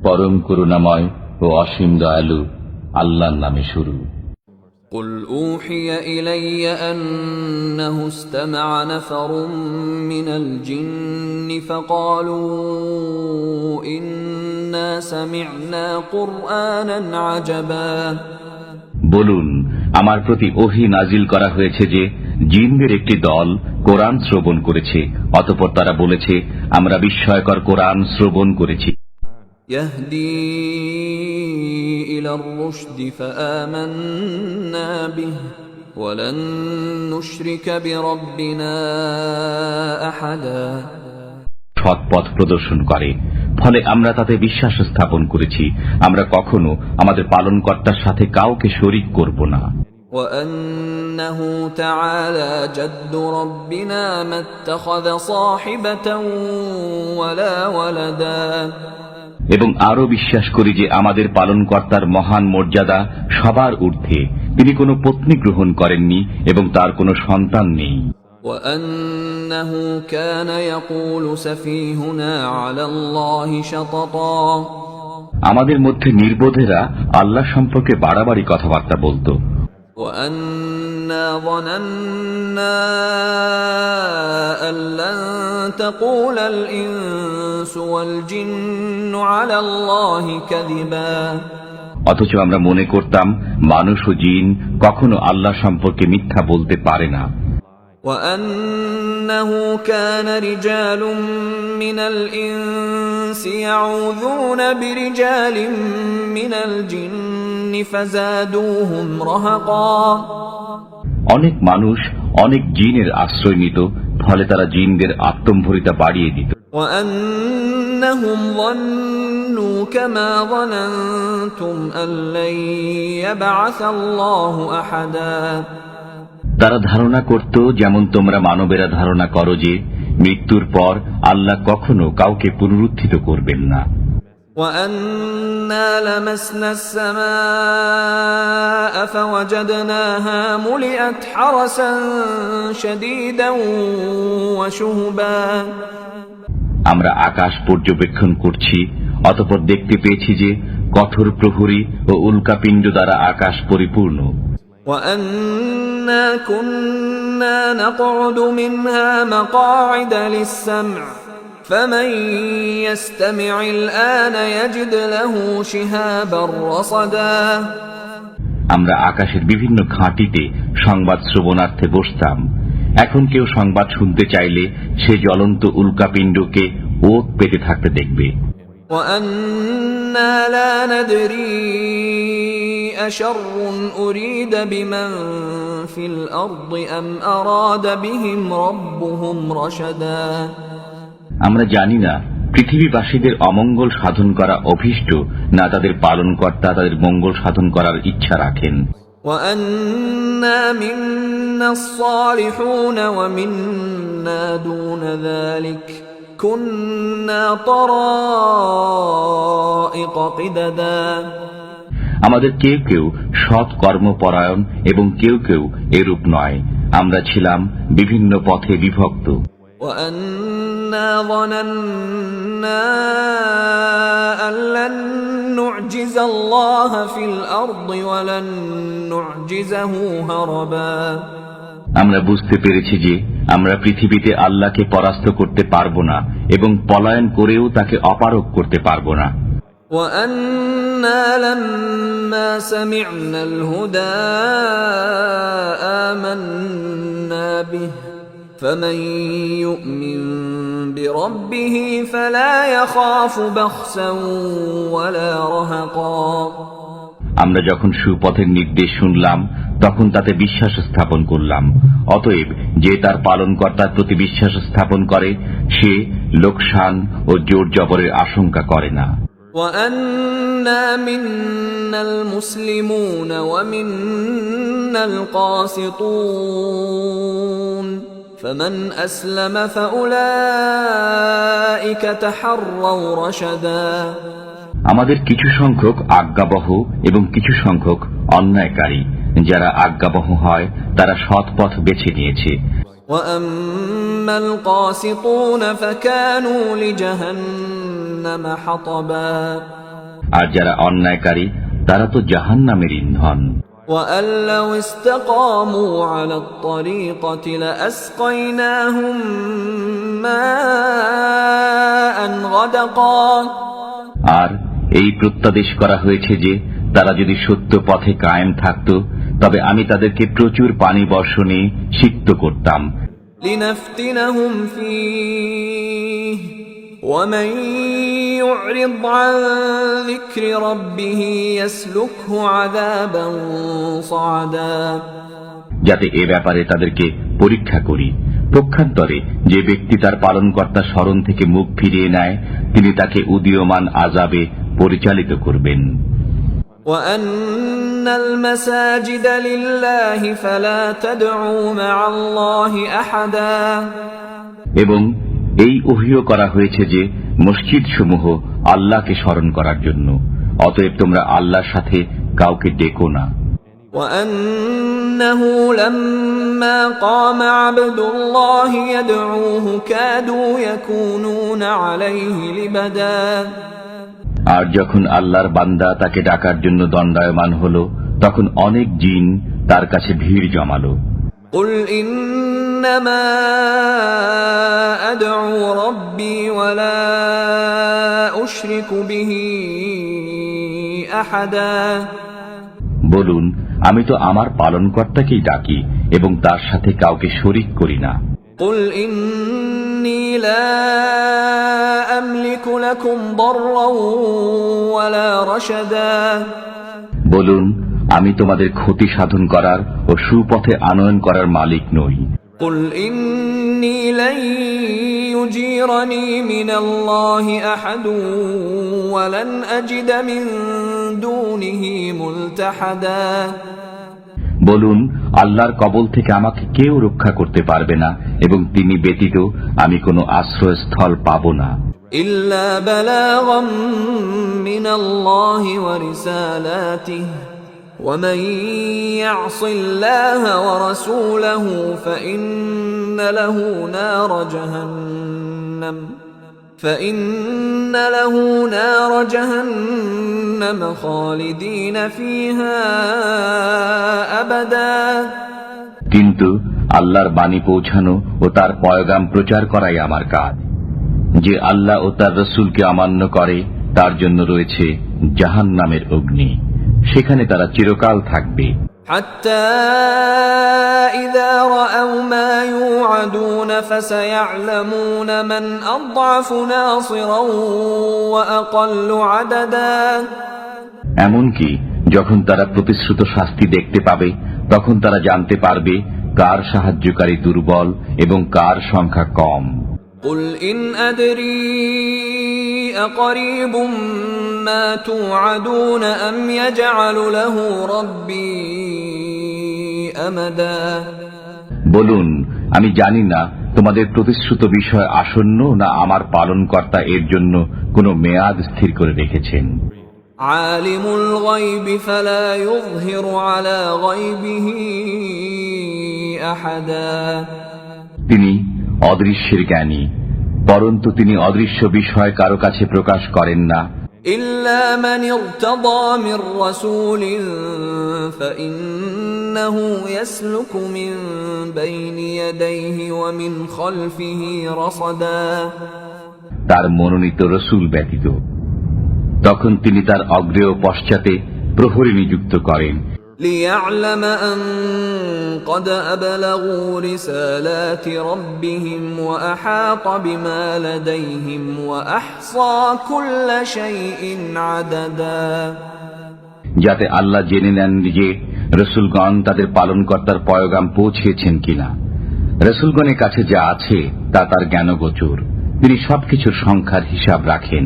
পরম করুণাময় ও অসীম দয়ালু আল্লাহর নামে শুরু। قل أوحي إلي أنه استمع نفر من الجن فقالوا إنا سمعنا قرآنا عجبا। বলুন, আমার প্রতি ওহী নাজিল করা হয়েছে যে জিনদের একটি দল কোরআন শ্রবণ করেছে, অতঃপর তারা বলেছে, আমরা বিস্ময়কর কোরআন শ্রবণ করেছি। يهدي إلى الرشد فآمنا به ولن نشرك بربنا أحدا। সৎ পথ প্রদর্শন করে, ফলে আমরা তাতে বিশ্বাস স্থাপন করেছি, আমরা কখনো আমাদের পালনকর্তার সাথে কাউকে শরীক করব না। وأنه تعالى جد ربنا ما اتخذ صاحبة ولا ولدا। এবং আরো বিশ্বাস করি যে আমাদের পালনকর্তার মহান মর্যাদা সবার ঊর্ধ্বে, তিনি কোনো পত্নী গ্রহণ করেননি এবং তার কোনো সন্তান নেই। وأنه كان يقول سفيهنا على الله شططا। আমাদের মধ্যে নির্বোধেরা আল্লাহ সম্পর্কে বাড়াবাড়ি কথাবার্তা বলতো। وأنا ظننا أن لن تقول الإنس والجن على الله كذبا। অথচ আমরা মনে করতাম মানুষ ও জিন কখনো আল্লাহ সম্পর্কে মিথ্যা বলতে পারে না। وأنه كان رجال من الإنس يعوذون برجال من الجن فزادوهم رهقا। অনেক মানুষ অনেক জিনের আশ্রয় নিত, ফলে তারা জিনদের আত্মম্ভরিতা বাড়িয়ে দিত। وأنهم ظنوا كما ظننتم أن لن يبعث الله أحدا। তারা ধারণা করত যেমন তোমরা মানবেরা ধারণা করো যে মৃত্যুর পর আল্লাহ কখনো কাউকে পুনরুত্থিত করবেন না। وأنا لمسنا السماء فوجدناها ملئت حرسا شديدا وشهبا। আমরা আকাশ পর্যবেক্ষণ করছি, অতঃপর দেখতে পেয়েছি যে কঠোর প্রহরী ও উল্কাপিণ্ড দ্বারা আকাশ পরিপূর্ণ। وأنا كنا نقعد منها مقاعد للسمع فمن يستمع الآن يجد له شهابا رصدا। আমরা আকাশের বিভিন্ন ঘাঁটিতে সংবাদ শ্রবণার্থে বসতাম, এখন কেউ সংবাদ শুনতে চাইলে সে জ্বলন্ত উল্কাপিণ্ডকে ওত পেতে থাকতে দেখবে। وأنا لا ندري أشر أريد بمن في الأرض أم أراد بهم ربهم رشدا। আমরা জানি না পৃথিবীবাসীদের অমঙ্গল সাধন করা অভীষ্ট, না তাদের পালনকর্তা তাদের মঙ্গল সাধন করার ইচ্ছা রাখেন। وأنا منا الصالحون ومنا دون ذلك كنا طرائق قددا। আমাদের কেউ কেউ সৎ কর্মপরায়ণ এবং কেউ কেউ এরূপ নয়, আমরা ছিলাম বিভিন্ন পথে বিভক্ত। وأنا ظننا أن لن نعجز الله في الأرض ولن نعجزه هربا। আমরা বুঝতে পেরেছি যে আমরা পৃথিবীতে আল্লাহকে পরাস্ত করতে পারবো না এবং পলায়ন করেও তাকে অপারগ করতে পারবো না। وأنا لما سمعنا الهدى آمنا به فمن يؤمن بربه فلا يخاف بخسا ولا رهقا। আমরা যখন সুপথের নির্দেশ শুনলাম তখন তাতে বিশ্বাস স্থাপন করলাম, অতএব যে তার পালনকর্তার প্রতি বিশ্বাস স্থাপন করে সে লোকসান ও জোর জবরের আশঙ্কা করে না। وأنا منا المسلمون ومنا القاسطون فمن أسلم فأولئك تحروا رشدا। আমাদের কিছু সংখ্যক আজ্ঞাবহ এবং কিছু সংখ্যক অন্যায়কারী, যারা আজ্ঞাবহ হয় তারা সৎ পথ বেছে নিয়েছে। وأما القاسطون فكانوا لجهنم حطبا আর যারা অন্যায়কারী তারা তো জাহান্নামের ইন্ধন। وأن لو استقاموا على الطريقة لأسقيناهم ماء غدقا আর এই প্রত্যাদেশ করা হয়েছে যে তারা যদি সত্য পথে কায়েম থাকত তবে আমি তাদেরকে প্রচুর পানি বর্ষণে সিক্ত করতাম। لنفتنهم فيه ومن يعرض عن ذكر ربه يسلكه عذابا صعدا যাতে এ ব্যাপারে তাদেরকে পরীক্ষা করি। পক্ষান্তরে যে ব্যক্তি তার পালনকর্তা স্মরণ থেকে মুখ ফিরিয়ে নেয় তিনি তাকে উদীয়মান আযাবে পরিচালিত করবেন। وأن المساجد لله فلا تدعوا مع الله أحدا এবং এই ওহীও করা হয়েছে যে মসজিদ সমূহ আল্লাহকে স্মরণ করার জন্য, অতএব তোমরা আল্লাহর সাথে কাউকে ডেকো না। وأنه لما قام عبد الله يدعوه كادوا يكونون عليه لبدا আর যখন আল্লাহর বান্দা তাকে ডাকার জন্য দণ্ডায়মান হলো তখন অনেক জিন তার কাছে ভিড় জমালো। قل إنما أدعو ربي ولا أشرك به أحدا বলুন, আমি তো আমার পালনকর্তাকেই ডাকি এবং তার সাথে কাউকে শরীক করি না। قل إني لا أملك لكم ضرا ولا رشدا বলুন, আমি তোমাদের ক্ষতি সাধন করার ও সুপথে আনয়ন করার মালিক নই। قل إني لن يجيرني من الله أحد ولن أجد من دونه ملتحدا বলুন, আল্লাহর কবল থেকে আমাকে কেউ রক্ষা করতে পারবে না এবং তিনি ব্যতীত আমি কোনো আশ্রয়স্থল পাব না। إلا بلاغا من الله ورسالاته ومن يعص الله ورسوله فإن له نار جهنم خالدين فيها أبدا কিন্তু আল্লাহর বাণী পৌঁছানো ও তার পয়গাম প্রচার করাই আমার কাজ। যে আল্লাহ ও তার রসুলকে অমান্য করে তার জন্য রয়েছে জাহান্নামের অগ্নি, সেখানে তারা চিরকাল থাকবে। حتى إذا رأوا ما يوعدون فسيعلمون من أضعف ناصرا وأقل عددا এমনকি যখন তারা প্রতিশ্রুত শাস্তি দেখতে পাবে তখন তারা জানতে পারবে কার সাহায্যকারী দুর্বল এবং কার সংখ্যা কম। قل إن أدري أقريب ما توعدون أم يجعل له ربي أمدا বলুন, আমি জানি না তোমাদের প্রতিশ্রুত বিষয় আসন্ন না আমার পালনকর্তা এর জন্য কোনো মেয়াদ স্থির করে রেখেছেন। عالم الغيب فلا يظهر على غيبه أحدا তিনি অদৃশ্যের জ্ঞানী, পরন্তু তিনি অদৃশ্য বিষয় কারো কাছে প্রকাশ করেন না। إلا من ارتضى من رسول فإنه يسلك من بين يديه ومن خلفه رصدا তার মনোনীত রসুল ব্যতীত তখন তিনি তার অগ্রে ও পশ্চাতে প্রহরী নিযুক্ত করেন। ليعلم أن قد أبلغوا رسالات ربهم وأحاط بما لديهم وأحصى كل شيء عددا যাতে আল্লাহ জেনে নেন যে রসুলগণ তাদের পালনকর্তার পয়গাম পৌঁছেছেন কিনা। রসুলগণের কাছে যা আছে তা তার জ্ঞানগোচর, তিনি সবকিছুর সংখ্যার হিসাব রাখেন।